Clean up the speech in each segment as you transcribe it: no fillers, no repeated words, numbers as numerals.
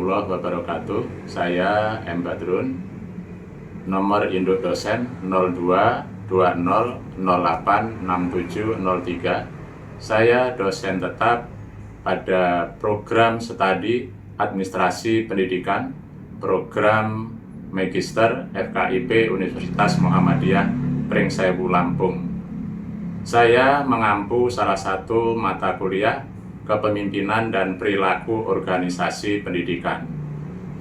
warahmatullahi wabarakatuh. Saya M. Badrun, nomor induk dosen 0220086703. Saya dosen tetap pada program studi administrasi pendidikan, program Magister FKIP Universitas Muhammadiyah Pringsewu Lampung. Saya mengampu salah satu mata kuliah Kepemimpinan dan Perilaku Organisasi Pendidikan.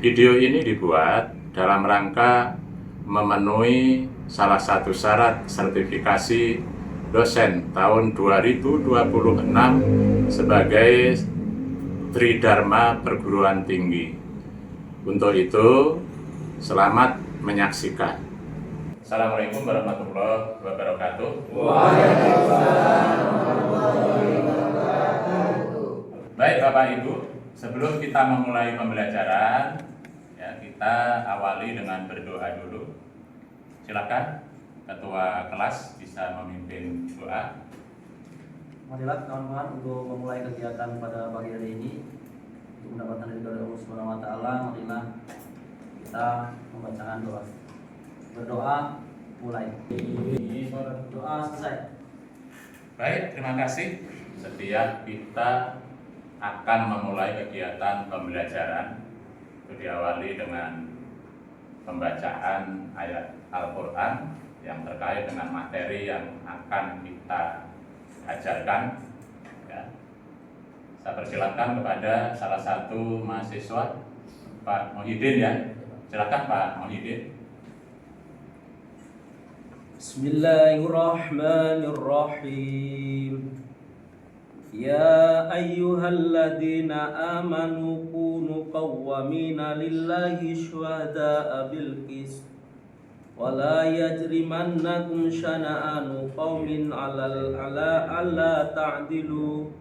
Video ini dibuat dalam rangka memenuhi salah satu syarat sertifikasi dosen tahun 2026 sebagai Tridharma Perguruan Tinggi. Untuk itu, selamat menyaksikan. Assalamualaikum warahmatullahi wabarakatuh. Waalaikumsalam warahmatullahi wabarakatuh. Baik Bapak Ibu, sebelum kita memulai pembelajaran, ya, kita awali dengan berdoa dulu. Silakan Ketua kelas bisa memimpin doa. Marilah kawan-kawan untuk memulai kegiatan pada pagi hari ini untuk mendapatkan ridho dari Allah Subhanahu wa taala, marilah kita membacakan doa. Berdoa mulai. Doa selesai. Baik, terima kasih. Setiap kita akan memulai kegiatan pembelajaran itu diawali dengan pembacaan ayat Al-Quran yang terkait dengan materi yang akan kita ajarkan. Ya. Saya persilakan kepada salah satu mahasiswa, Pak Muhyiddin, ya. Silakan Pak Muhyiddin. Bismillahirrahmanirrahim. Ya ayyuhalladzina amanu kunu qawwamina lillahi syuhada'a bil qist wa la yajrimannakum syana'anu qaumin 'ala ta'dilu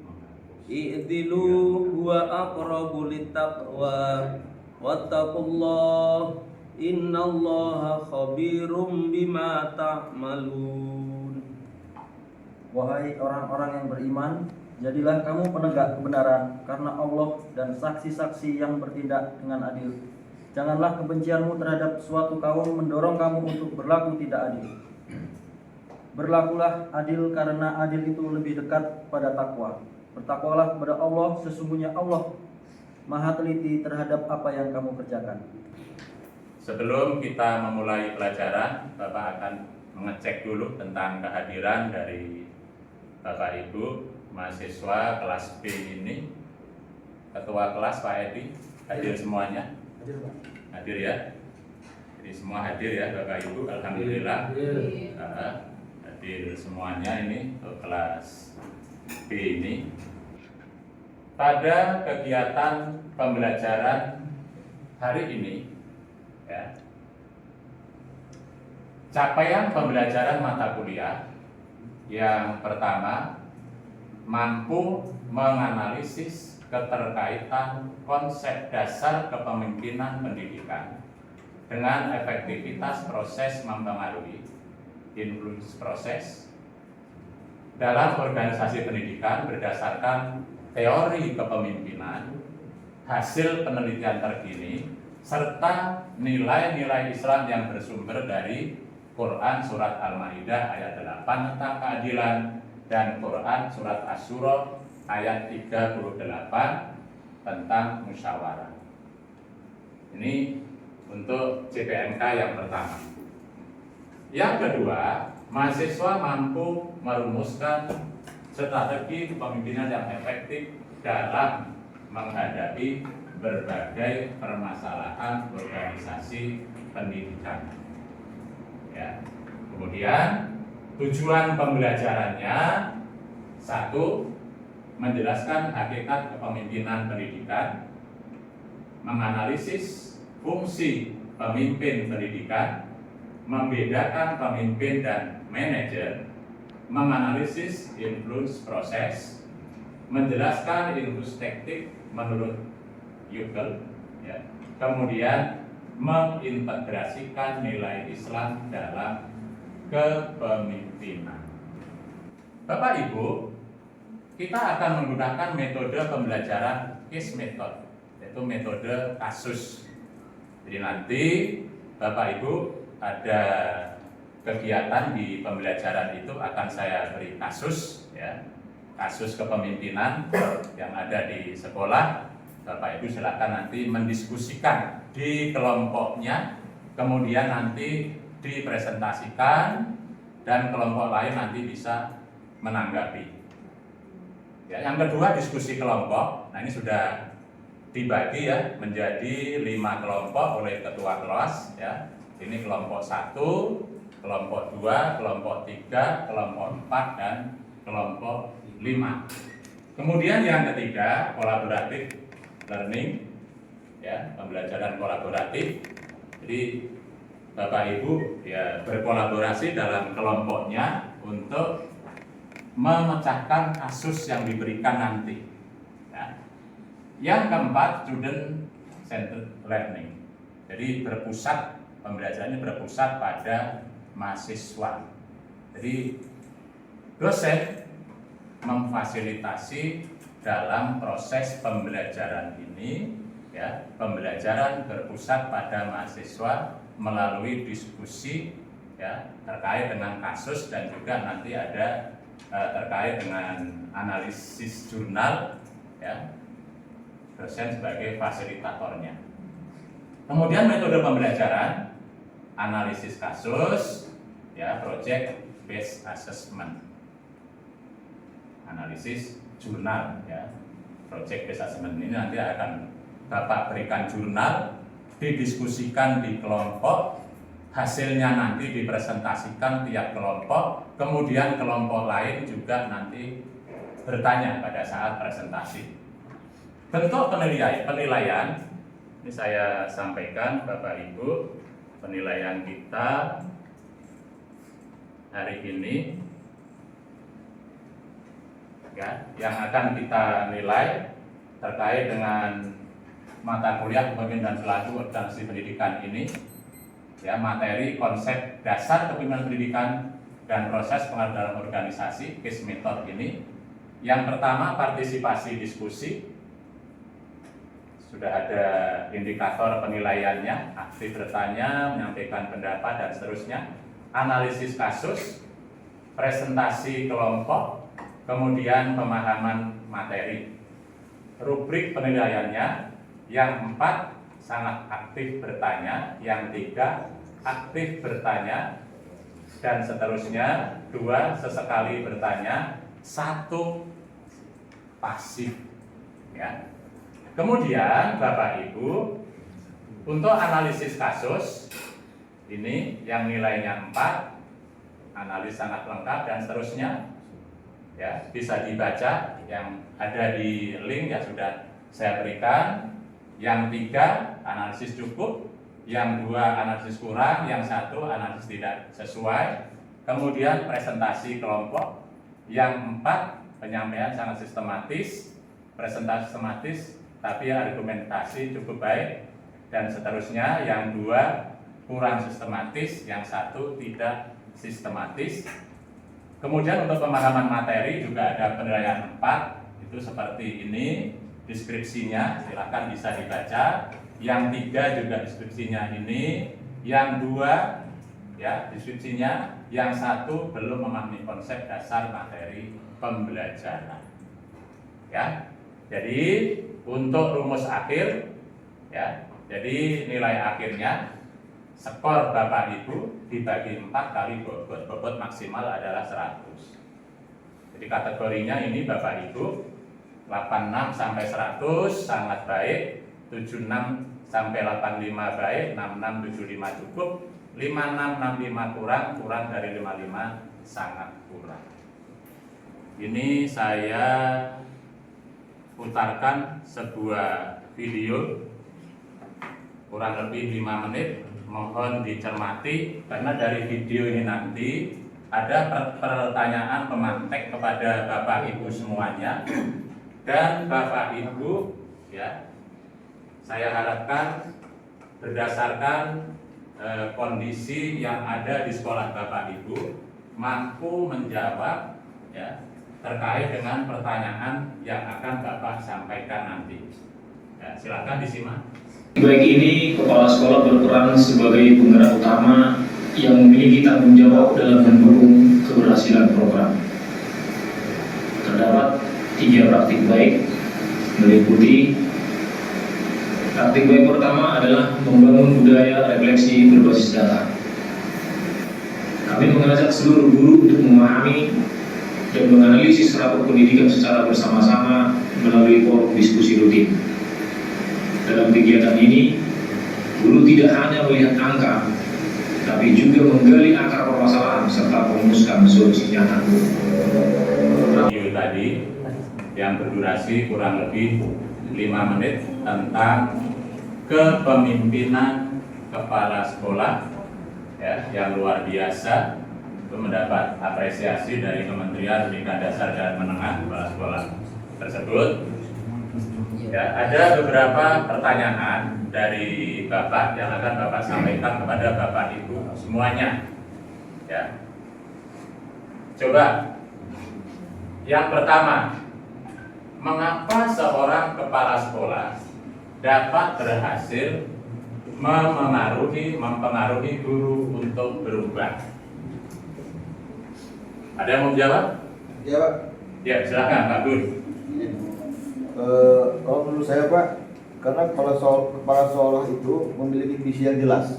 i'dilu huwa aqrabu littaqwa wattaqullaha innallaha khabirum bima ta'malun. Wahai orang-orang yang beriman, jadilah kamu penegak kebenaran karena Allah dan saksi-saksi yang bertindak dengan adil. Janganlah kebencianmu terhadap suatu kaum mendorong kamu untuk berlaku tidak adil. Berlakulah adil karena adil itu lebih dekat pada takwa. Bertakwalah kepada Allah, sesungguhnya Allah Maha teliti terhadap apa yang kamu kerjakan. Sebelum kita memulai pelajaran, Bapak akan mengecek dulu tentang kehadiran dari Bapak Ibu mahasiswa kelas B ini. Ketua kelas Pak Edi hadir semuanya? Hadir, Pak. Hadir ya? Jadi semua hadir ya Bapak Ibu, alhamdulillah. Hadir semuanya ini untuk kelas B ini. Pada kegiatan pembelajaran hari ini, ya, capaian pembelajaran mata kuliah yang pertama, mampu menganalisis keterkaitan konsep dasar kepemimpinan pendidikan dengan efektivitas proses mempengaruhi influence proses dalam organisasi pendidikan berdasarkan teori kepemimpinan, hasil penelitian terkini, serta nilai-nilai Islam yang bersumber dari Quran Surat Al-Ma'idah ayat 8 tentang keadilan dan Quran Surat Asy-Syura ayat 38 tentang musyawarah. Ini untuk CPNK yang pertama. Yang kedua, mahasiswa mampu merumuskan strategi kepemimpinan yang efektif dalam menghadapi berbagai permasalahan organisasi pendidikan. Ya. Kemudian tujuan pembelajarannya, satu, menjelaskan hakikat kepemimpinan pendidikan, menganalisis fungsi pemimpin pendidikan, membedakan pemimpin dan manajer, menganalisis influence proses, menjelaskan influence teknik menurut Yukel, ya. Kemudian mengintegrasikan nilai Islam dalam kepemimpinan. Bapak Ibu, kita akan menggunakan metode pembelajaran case method. yaitu metode kasus. Jadi nanti Bapak Ibu ada kegiatan di pembelajaran itu akan saya beri kasus, ya, kasus kepemimpinan yang ada di sekolah. Bapak Ibu silakan nanti mendiskusikan di kelompoknya, kemudian nanti dipresentasikan dan kelompok lain nanti bisa menanggapi. Ya, yang kedua diskusi kelompok. Nah, ini sudah dibagi ya menjadi 5 kelompok oleh ketua kelas ya. Ini kelompok 1, kelompok 2, kelompok 3, kelompok 4 dan kelompok 5. Kemudian yang ketiga, collaborative learning ya, pembelajaran kolaboratif. Jadi Bapak Ibu ya berkolaborasi dalam kelompoknya untuk memecahkan kasus yang diberikan nanti. Ya. Yang keempat, student centered learning. Jadi pembelajarannya berpusat pada mahasiswa. Jadi dosen memfasilitasi dalam proses pembelajaran ini, ya, pembelajaran berpusat pada mahasiswa melalui diskusi ya terkait dengan kasus dan juga nanti ada terkait dengan analisis jurnal ya, dosen sebagai fasilitatornya. Kemudian metode pembelajaran analisis kasus ya, project based assessment, analisis jurnal ya, project based assessment ini nanti akan Bapak berikan jurnal, didiskusikan di kelompok, hasilnya nanti dipresentasikan tiap kelompok, kemudian kelompok lain juga nanti bertanya pada saat presentasi. Bentuk penilaian ini saya sampaikan Bapak Ibu, penilaian kita hari ini ya, yang akan kita nilai terkait dengan mata kuliah kepemimpinan dan perilaku organisasi pendidikan ini ya, materi konsep dasar kepemimpinan pendidikan dan proses pengaruh dalam organisasi, case method ini. Yang pertama, partisipasi diskusi. Sudah ada indikator penilaiannya, aktif bertanya, menyampaikan pendapat dan seterusnya. Analisis kasus, presentasi kelompok, kemudian pemahaman materi. Rubrik penilaiannya, yang 4 sangat aktif bertanya, yang 3 aktif bertanya, dan seterusnya. 2 sesekali bertanya, 1 pasif ya. Kemudian Bapak Ibu untuk analisis kasus ini yang nilainya 4, analis sangat lengkap dan seterusnya ya, bisa dibaca yang ada di link yang sudah saya berikan. Yang 3 analisis cukup, yang 2 analisis kurang, yang 1 analisis tidak sesuai. Kemudian presentasi kelompok, yang 4 penyampaian sangat sistematis, presentasi sistematis tapi argumentasi cukup baik, dan seterusnya. Yang 2 kurang sistematis, yang 1 tidak sistematis. Kemudian untuk pemahaman materi juga ada penilaian 4, itu seperti ini deskripsinya, silakan bisa dibaca. Yang 3 juga deskripsinya ini, yang 2 ya deskripsinya, yang 1 belum memahami konsep dasar materi pembelajaran. Ya. Jadi untuk rumus akhir ya, jadi nilai akhirnya skor Bapak Ibu dibagi 4 kali bobot maksimal adalah 100. Jadi kategorinya ini Bapak Ibu 86 sampai 100 sangat baik, 76 sampai 85 baik, 66 75 cukup, 56 65 kurang dari 55 sangat kurang. Ini saya putarkan sebuah video kurang lebih 5 menit, mohon dicermati karena dari video ini nanti ada pertanyaan pemantik kepada Bapak Ibu semuanya. Dan Bapak Ibu ya, saya harapkan berdasarkan kondisi yang ada di sekolah Bapak Ibu mampu menjawab ya terkait dengan pertanyaan yang akan Bapak sampaikan nanti. Ya, silakan disimak. Baik ini kepala sekolah berperan sebagai penggerak utama yang memiliki tanggung jawab dalam mendukung keberhasilan program. Terdapat 3 praktik baik meliputi praktik baik pertama adalah membangun budaya refleksi berbasis data. Kami mengajak seluruh guru untuk memahami dan menganalisis rapor pendidikan secara bersama-sama melalui forum diskusi rutin. Dalam kegiatan ini, guru tidak hanya melihat angka, tapi juga menggali akar permasalahan serta merumuskan solusi nyata. Video tadi yang berdurasi kurang lebih 5 menit tentang kepemimpinan kepala sekolah ya, yang luar biasa, itu mendapat apresiasi dari Kementerian Pendidikan Dasar dan Menengah kepala sekolah tersebut. Ya, ada beberapa pertanyaan dari Bapak yang akan Bapak sampaikan kepada Bapak Ibu semuanya. Ya. Coba yang pertama, mengapa seorang kepala sekolah dapat berhasil mempengaruhi guru untuk berubah? Ada yang mau menjawab? Ya Pak. Ya, silakan Pak Gun. Kalau menurut saya Pak, karena kepala sekolah itu memiliki visi yang jelas.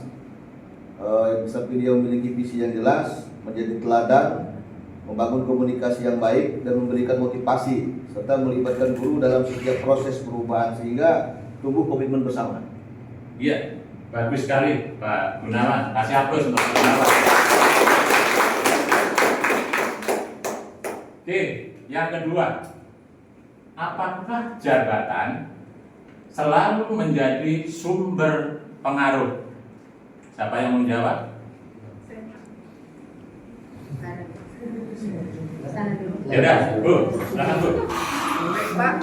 Samping dia memiliki visi yang jelas, menjadi teladan, membangun komunikasi yang baik dan memberikan motivasi serta melibatkan guru dalam setiap proses perubahan sehingga tumbuh komitmen bersama. Iya, bagus sekali Pak Gunawan. Kasih aplaus untuk Pak Gunawan. Oke, yang kedua, apakah jabatan selalu menjadi sumber pengaruh? Siapa yang mau menjawab? Ya udah, Bu, silakan Bu. Pak,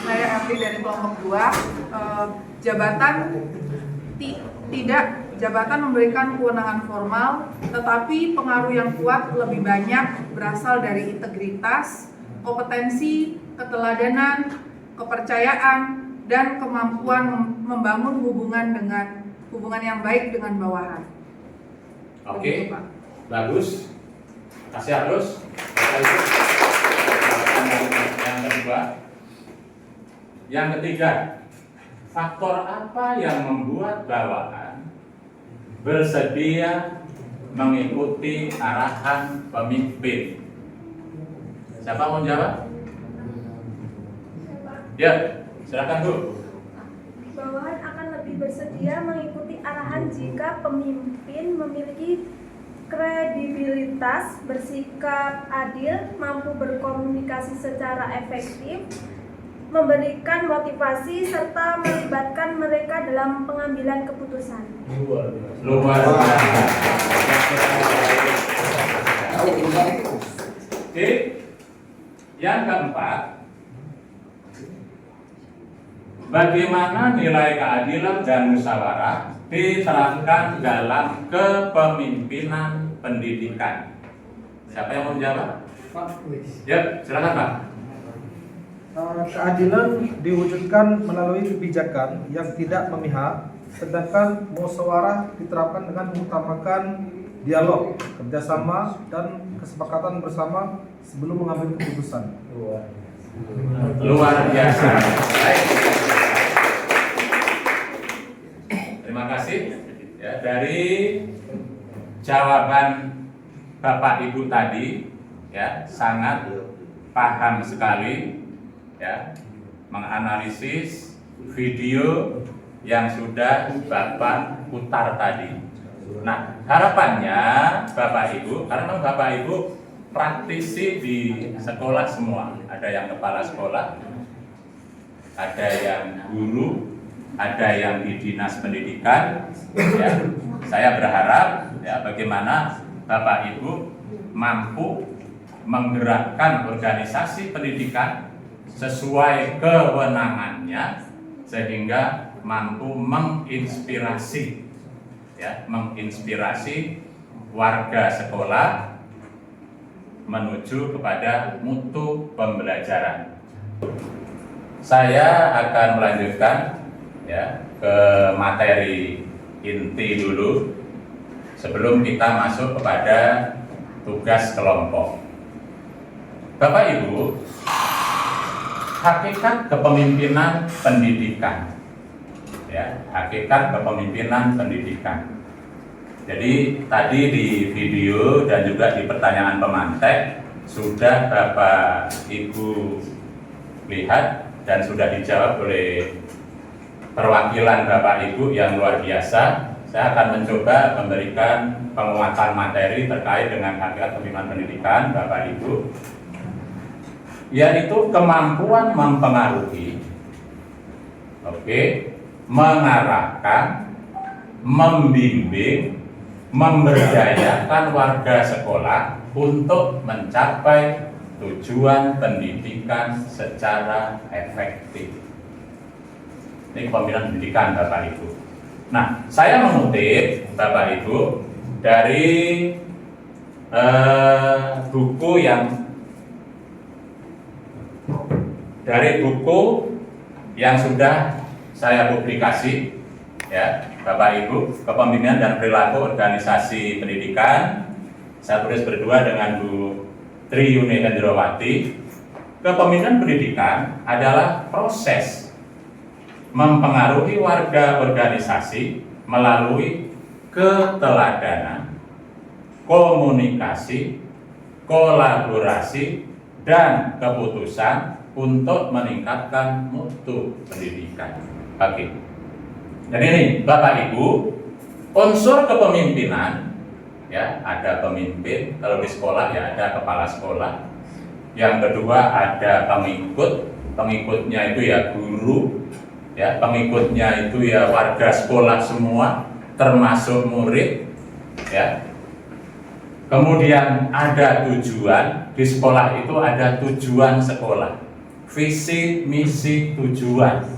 saya Emily dari kelompok 2. Jabatan memberikan kewenangan formal, tetapi pengaruh yang kuat lebih banyak berasal dari integritas, kompetensi, keteladanan, kepercayaan, dan kemampuan membangun hubungan yang baik dengan bawahan. Oke, Begitu, Pak. bagus. Kasih aplaus. Yang kedua, yang ketiga, faktor apa yang membuat bawahan bersedia mengikuti arahan pemimpin? Siapa mau jawab? Ya, silakan Bu. Bawahan akan lebih bersedia mengikuti arahan jika pemimpin memiliki kredibilitas, bersikap adil, mampu berkomunikasi secara efektif, memberikan motivasi, serta melibatkan mereka dalam pengambilan keputusan. Luar biasa. Oke, yang keempat, bagaimana nilai keadilan dan musyawarah diterapkan dalam kepemimpinan pendidikan? Siapa yang mau menjawab? Ya, silakan Pak. Keadilan diwujudkan melalui kebijakan yang tidak memihak, sedangkan musyawarah diterapkan dengan mengutamakan dialog, kerjasama, dan kesepakatan bersama sebelum mengambil keputusan. Luar biasa. Baik. Terima kasih ya, dari jawaban Bapak Ibu tadi ya, sangat paham sekali ya, menganalisis video yang sudah Bapak putar tadi. Nah, harapannya Bapak Ibu, karena memang Bapak Ibu praktisi di sekolah semua, ada yang kepala sekolah, ada yang guru, ada yang di dinas pendidikan. Ya, saya berharap ya, bagaimana Bapak Ibu mampu menggerakkan organisasi pendidikan sesuai kewenangannya sehingga mampu menginspirasi warga sekolah menuju kepada mutu pembelajaran. saya akan melanjutkan ya ke materi inti dulu sebelum kita masuk kepada tugas kelompok. Bapak Ibu, hakikat kepemimpinan pendidikan, ya, hakikat kepemimpinan pendidikan. Jadi tadi di video dan juga di pertanyaan pemantek sudah Bapak Ibu lihat dan sudah dijawab oleh perwakilan Bapak Ibu yang luar biasa. Saya akan mencoba memberikan penguatan materi terkait dengan hakikat kepemimpinan pendidikan Bapak Ibu, yaitu kemampuan mempengaruhi, mengarahkan, membimbing, memberdayakan warga sekolah untuk mencapai tujuan pendidikan secara efektif. Ini kepemimpinan pendidikan Bapak Ibu. Nah, saya mengutip Bapak Ibu dari buku yang sudah saya publikasi, ya Bapak Ibu, Kepemimpinan dan Perilaku Organisasi Pendidikan. Saya tulis berdua dengan Bu Tri Yuni Hendrawati. Kepemimpinan pendidikan adalah proses mempengaruhi warga organisasi melalui keteladanan, komunikasi, kolaborasi, dan keputusan untuk meningkatkan mutu pendidikan. Oke. Jadi ini Bapak Ibu, unsur kepemimpinan, ya ada pemimpin, kalau di sekolah ya ada kepala sekolah. Yang kedua ada pengikut, pengikutnya itu ya guru, ya pengikutnya itu ya warga sekolah semua, termasuk murid, ya. Kemudian ada tujuan, di sekolah itu ada tujuan sekolah, visi, misi, tujuan.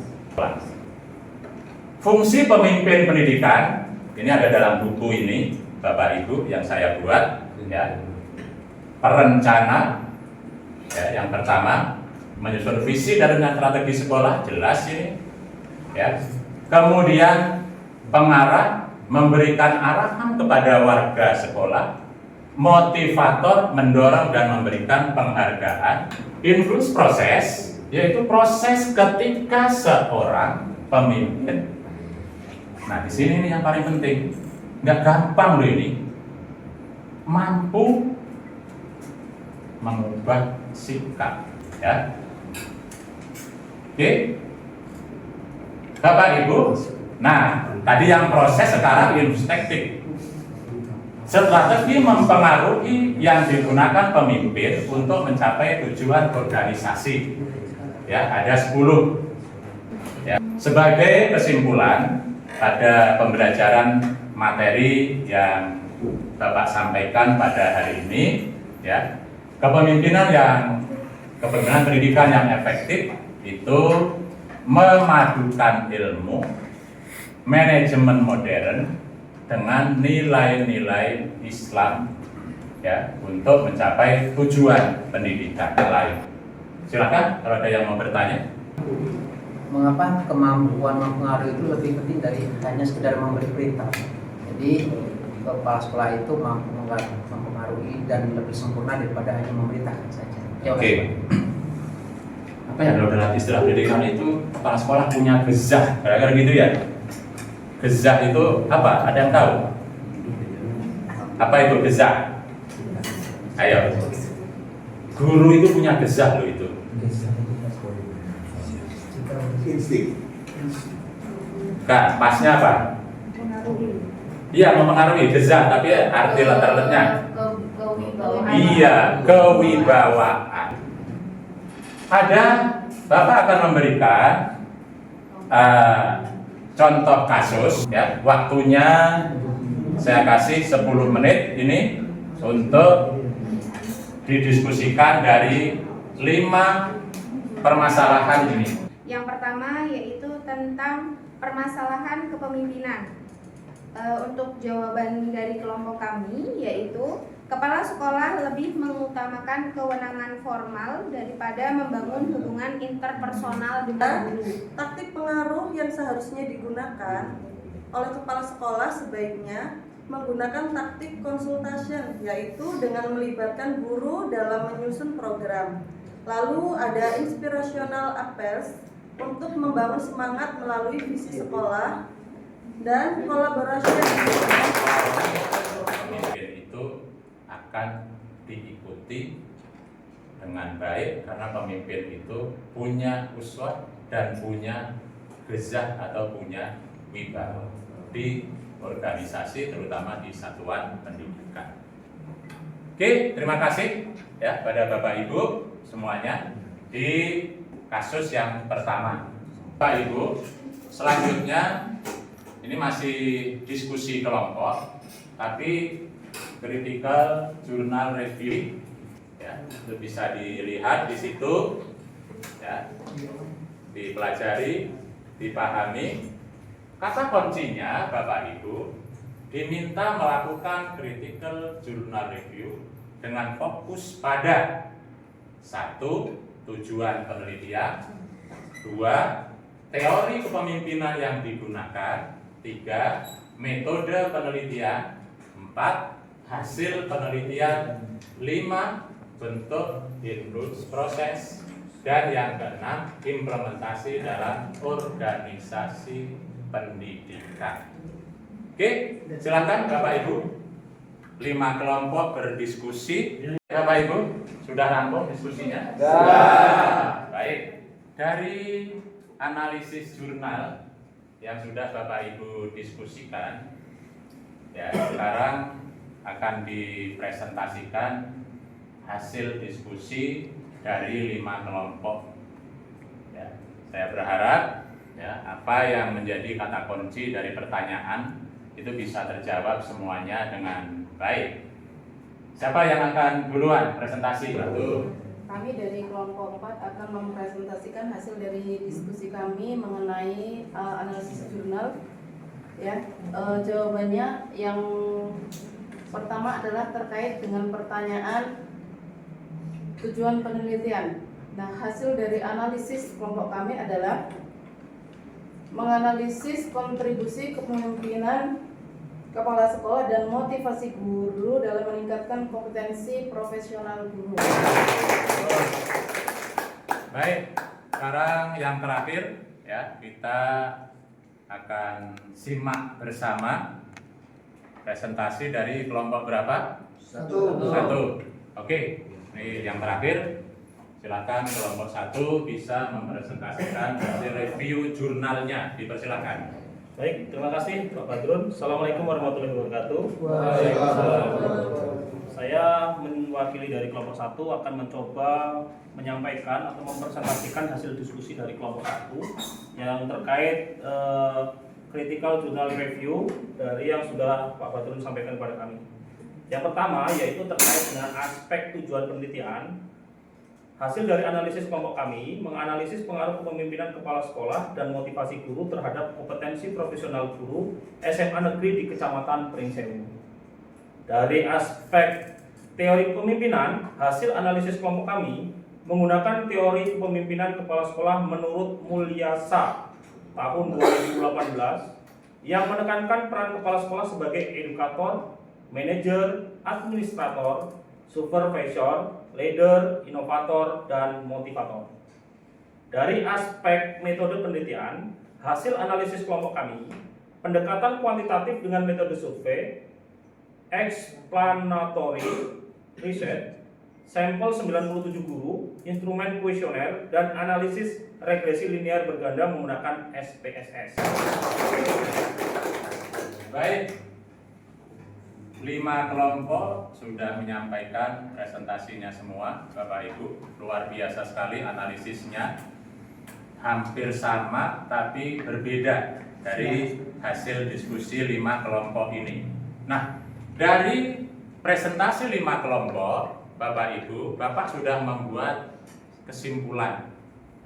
Fungsi pemimpin pendidikan, ini ada dalam buku ini, Bapak Ibu, yang saya buat, ya. Perencana, ya, yang pertama, menyusun visi dan strategi sekolah, jelas ini, ya. Kemudian pengarah, memberikan arahan kepada warga sekolah, motivator, mendorong dan memberikan penghargaan, influence proses, yaitu proses ketika seorang pemimpin. Nah, di sini nih yang paling penting, nggak gampang loh ini, mampu mengubah sikap, ya. Oke, Bapak Ibu. Nah, tadi yang proses, sekarang introspektif. Strategi mempengaruhi yang digunakan pemimpin untuk mencapai tujuan organisasi. Ya, ada 10. Ya. Sebagai kesimpulan pada pembelajaran materi yang Bapak sampaikan pada hari ini, ya, kepemimpinan pendidikan yang efektif itu memadukan ilmu, manajemen modern dengan nilai-nilai Islam, ya, untuk mencapai tujuan pendidikan lain. Silakan kalau ada yang mau bertanya. Mengapa kemampuan mempengaruhi itu lebih penting dari hanya sekedar memberi perintah? Jadi kepala sekolah itu mampu mempengaruhi dan lebih sempurna daripada hanya memerintahkan saja. Oke. Apa ya kalau dalam istilah pendidikan itu kepala sekolah punya gezah, kira-kira gitu ya? Gezah itu apa? Ada yang tahu? Apa itu gezah? Ayo. Guru itu punya gezah loh itu. Insting. Kak, pasnya apa? Iya, mempengaruhi gezah, tapi arti letternya. Iya, kewibawaan. Ada, Bapak akan memberikan contoh kasus, ya. Waktunya saya kasih 10 menit ini untuk didiskusikan dari 5 permasalahan ini. Yang pertama yaitu tentang permasalahan kepemimpinan. Untuk jawaban dari kelompok kami yaitu kepala sekolah lebih mengutamakan kewenangan formal daripada membangun hubungan interpersonal dengan guru. Taktik pengaruh yang seharusnya digunakan oleh kepala sekolah sebaiknya menggunakan taktik consultation, yaitu dengan melibatkan guru dalam menyusun program. Lalu ada inspirational appeals untuk membangun semangat melalui visi sekolah dan kolaborasi pemimpin itu akan diikuti dengan baik karena pemimpin itu punya uswah dan punya gezah atau punya wibawa di organisasi, terutama di satuan pendidikan. Oke, terima kasih ya pada Bapak Ibu semuanya di kasus yang pertama. Bapak Ibu, selanjutnya ini masih diskusi kelompok, tapi critical journal review ya, itu bisa dilihat di situ ya, dipelajari, dipahami. Kata kuncinya Bapak Ibu diminta melakukan critical journal review dengan fokus pada 1. Tujuan penelitian, 2. Teori kepemimpinan yang digunakan, 3. Metode penelitian, 4. Hasil penelitian, 5. Bentuk input proses, dan yang keenam implementasi dalam organisasi pendidikan. Oke, silakan Bapak Ibu. 5 kelompok berdiskusi. Bapak Ibu, sudah rampung diskusinya? Sudah. Baik. Dari analisis jurnal yang sudah Bapak Ibu diskusikan, ya, sekarang akan dipresentasikan hasil diskusi dari 5 kelompok. Ya, saya berharap ya, apa yang menjadi kata kunci dari pertanyaan itu bisa terjawab semuanya dengan baik. Siapa yang akan duluan presentasi? Kami dari kelompok 4 akan mempresentasikan hasil dari diskusi kami mengenai analisis jurnal. Ya, jawabannya yang pertama adalah terkait dengan pertanyaan tujuan penelitian. Nah, hasil dari analisis kelompok kami adalah menganalisis kontribusi kepemimpinan kepala sekolah dan motivasi guru dalam meningkatkan kompetensi profesional guru. Baik, sekarang yang terakhir ya, kita akan simak bersama presentasi dari kelompok berapa? 1. Oke, ini yang terakhir. Silakan kelompok 1 bisa mempresentasikan hasil review jurnalnya. Dipersilakan. Baik, terima kasih Pak Badrun. Assalamualaikum warahmatullahi wabarakatuh. Saya mewakili dari kelompok 1 akan mencoba menyampaikan atau mempresentasikan hasil diskusi dari kelompok 1 yang terkait critical journal review dari yang sudah Pak Badrun sampaikan kepada kami. Yang pertama yaitu terkait dengan aspek tujuan penelitian. Hasil dari analisis kelompok kami menganalisis pengaruh kepemimpinan kepala sekolah dan motivasi guru terhadap kompetensi profesional guru SMA negeri di Kecamatan Pringsewu. Dari aspek teori kepemimpinan, hasil analisis kelompok kami menggunakan teori kepemimpinan kepala sekolah menurut Mulyasa tahun 2018 yang menekankan peran kepala sekolah sebagai edukator, manajer, administrator, supervisor, leader, inovator, dan motivator. Dari aspek metode penelitian, hasil analisis kelompok kami, pendekatan kuantitatif dengan metode survei, explanatory research, sampel 97 guru, instrumen kuesioner, dan analisis regresi linear berganda menggunakan SPSS. Baik. 5 kelompok sudah menyampaikan presentasinya semua, Bapak Ibu. Luar biasa sekali analisisnya, hampir sama tapi berbeda dari hasil diskusi 5 kelompok ini. Nah, dari presentasi 5 kelompok, Bapak Ibu, Bapak sudah membuat kesimpulan.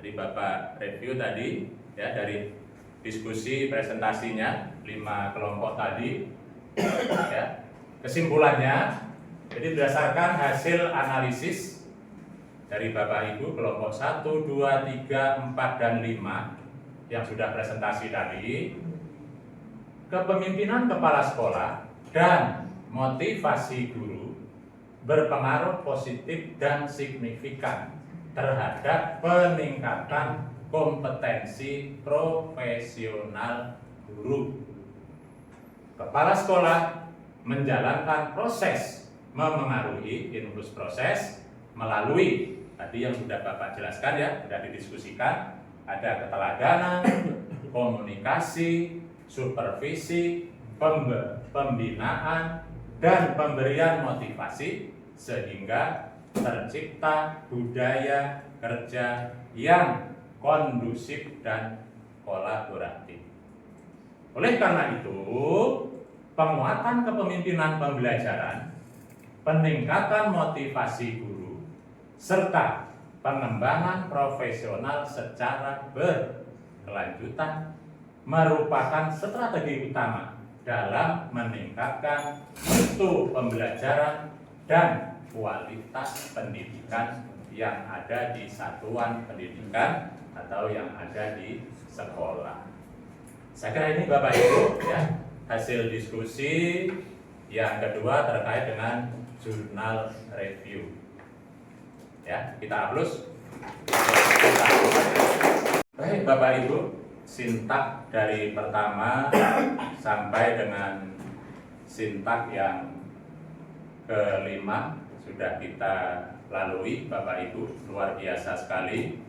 Jadi Bapak review tadi ya dari diskusi presentasinya. 5 kelompok tadi. Ya. Kesimpulannya, jadi berdasarkan hasil analisis dari Bapak Ibu kelompok 1, 2, 3, 4, dan 5 yang sudah presentasi tadi, kepemimpinan kepala sekolah dan motivasi guru berpengaruh positif dan signifikan terhadap peningkatan kompetensi profesional guru. Kepala sekolah menjalankan proses memengaruhi infus proses melalui tadi yang sudah Bapak jelaskan ya, sudah didiskusikan, ada keteladanan, komunikasi, supervisi, pembinaan, dan pemberian motivasi sehingga tercipta budaya kerja yang kondusif dan kolaboratif. Oleh karena itu, penguatan kepemimpinan pembelajaran, peningkatan motivasi guru, serta pengembangan profesional secara berkelanjutan merupakan strategi utama dalam meningkatkan mutu pembelajaran dan kualitas pendidikan yang ada di satuan pendidikan atau yang ada di sekolah. Saya kira ini Bapak Ibu ya, hasil diskusi yang kedua terkait dengan jurnal review. Ya, kita hapus. Baik Bapak Ibu, sintak dari pertama sampai dengan sintak yang kelima sudah kita lalui Bapak Ibu, luar biasa sekali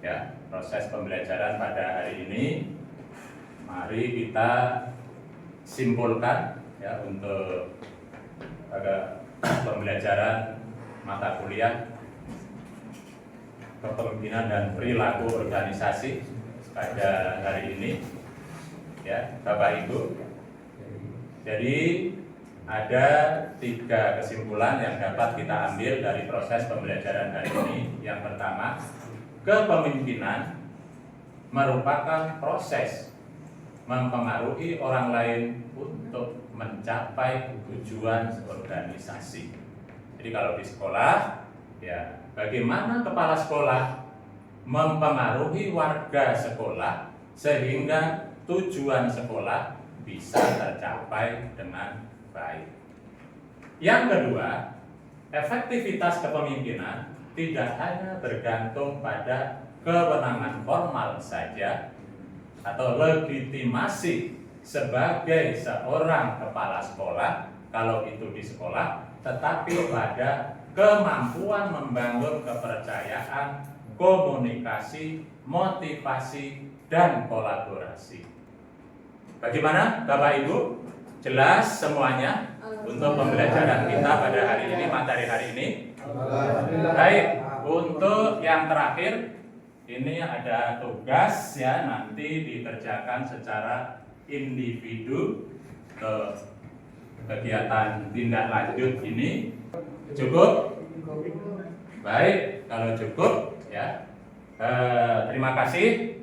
ya proses pembelajaran pada hari ini. Mari kita simpulkan ya untuk pembelajaran mata kuliah kepemimpinan dan perilaku organisasi pada hari ini ya Bapak Ibu. Jadi ada 3 kesimpulan yang dapat kita ambil dari proses pembelajaran hari ini. Yang pertama, kepemimpinan merupakan proses mempengaruhi orang lain untuk mencapai tujuan organisasi. Jadi kalau di sekolah, ya bagaimana kepala sekolah mempengaruhi warga sekolah sehingga tujuan sekolah bisa tercapai dengan baik. Yang kedua, efektivitas kepemimpinan tidak hanya bergantung pada kewenangan formal saja atau legitimasi sebagai seorang kepala sekolah kalau itu di sekolah, tetapi pada kemampuan membangun kepercayaan, komunikasi, motivasi, dan kolaborasi. Bagaimana Bapak Ibu? Jelas semuanya untuk pembelajaran kita pada hari ini, materi hari ini? Baik, untuk yang terakhir ini ada tugas ya, nanti dikerjakan secara individu ke kegiatan tindak lanjut ini. Cukup? Baik, kalau cukup ya. Terima kasih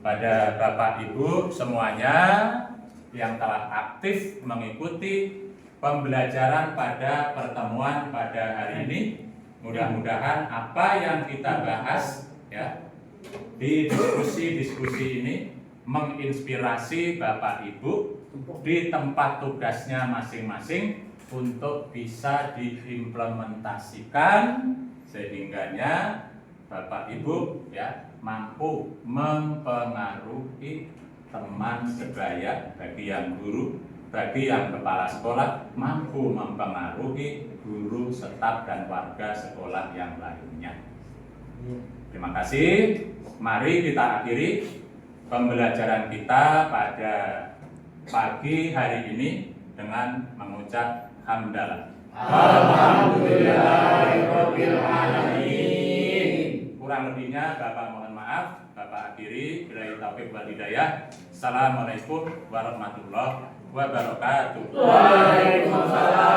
pada Bapak Ibu semuanya yang telah aktif mengikuti pembelajaran pada pertemuan pada hari ini. Mudah-mudahan apa yang kita bahas ya di diskusi ini menginspirasi Bapak Ibu di tempat tugasnya masing-masing untuk bisa diimplementasikan sehingganya Bapak Ibu ya mampu mempengaruhi teman sebaya, bagi yang guru, bagi yang kepala sekolah, mampu mempengaruhi guru, staf, dan warga sekolah yang lainnya. Terima kasih. Mari kita akhiri pembelajaran kita pada pagi hari ini dengan mengucap hamdalah. Alhamdulillahirabbil alamin. Kurang lebihnya Bapak mohon maaf. Bapak akhiri. Billahi taufiq wal hidayah. Assalamualaikum warahmatullahi wabarakatuh. Waalaikumsalam.